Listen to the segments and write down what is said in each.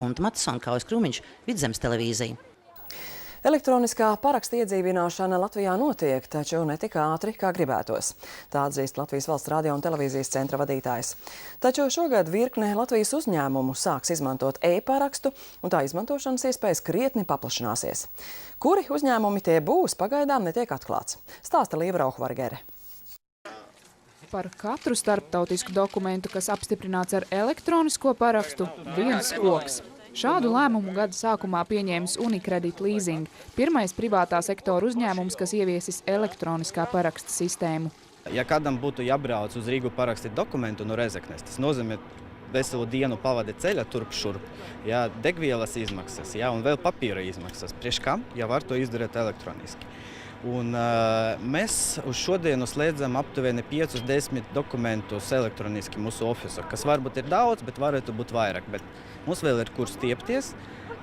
Un Matisona Kaujas Krūmiņš, Vidzemes televīzija. Elektroniskā paraksta iedzīvināšana Latvijā notiek, taču ne tik ātri, kā gribētos. Tā atzīst Latvijas Valsts radio un televīzijas centra vadītājs. Taču šogad virkne Latvijas uzņēmumu sāks izmantot e-parakstu, un tā izmantošanas iespējas krietni paplašināsies. Kuri uzņēmumi tie būs, pagaidām netiek atklāts. Stāsta Līva Rauhvargere. Par katru starptautisku dokumentu, kas apstiprināts ar elektronisko parakstu, viens koks. Šādu lēmumu gada sākumā pieņēmis Unicredit Leasing, pirmais privātā sektora uzņēmums, kas ieviesis elektroniskā paraksta sistēmu. Ja kādam būtu jābrauc uz Rīgu parakstīt dokumentu no Rezeknes, tas nozīmē veselu dienu pavadi ceļa turp šurp, degvielas izmaksas, un vēl papīra izmaksas. Priekš kam, ja var to izdarīt elektroniski. Un mēs uz šodienu slēdzam aptuveni 5–10 dokumentus elektroniski mūsu ofisu, kas varbūt ir daudz, bet varētu būt vairāk. Bet mums vēl ir kur stiepties,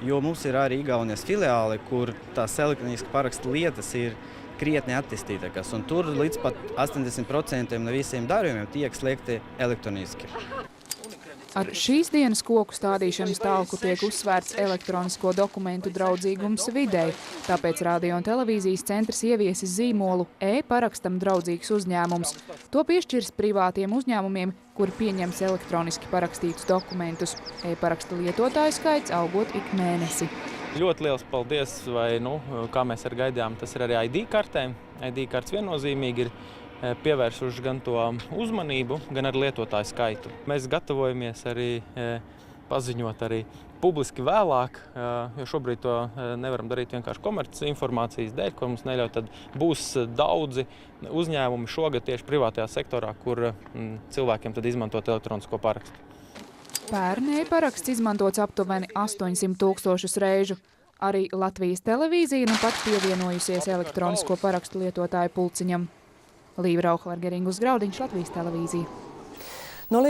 jo mums ir arī Igaunijas filiāli, kur tās elektroniski paraksta lietas ir krietni attīstītākas. Un tur līdz pat 80% no visiem darījumiem tiek slēgti elektroniski. Ar šīs dienas koku stādīšanas talku tiek uzsvērts elektronisko dokumentu draudzīgums videi, tāpēc radio un televīzijas centrs ieviesis zīmolu e-parakstam draudzīgs uzņēmums. To piešķirs privātiem uzņēmumiem, kuri pieņems elektroniski parakstītus dokumentus. E-paraksta lietotāju skaits augot ik mēnesi. Ļoti liels paldies, kā mēs arī gaidījām, tas ir arī ID-kartēm. ID-kartes viennozīmīgi ir pievērsuši gan to uzmanību, gan arī lietotāju skaitu. Mēs gatavojamies arī paziņot arī publiski vēlāk, jo šobrīd to nevaram darīt vienkārši komerces informācijas dēļ, ko mums neļauj, tad būs daudzi uzņēmumi šogad tieši privātajā sektorā, kur cilvēkiem tad izmantot elektronisko parakstu. Pērn e-paraksts izmantots aptuveni 800 000 reižu. Arī Latvijas televīzija nu pat pievienojusies elektronisko parakstu lietotāju pulciņam. Līva Rauhvargere, Graudiņš, Latvijas televīzija. No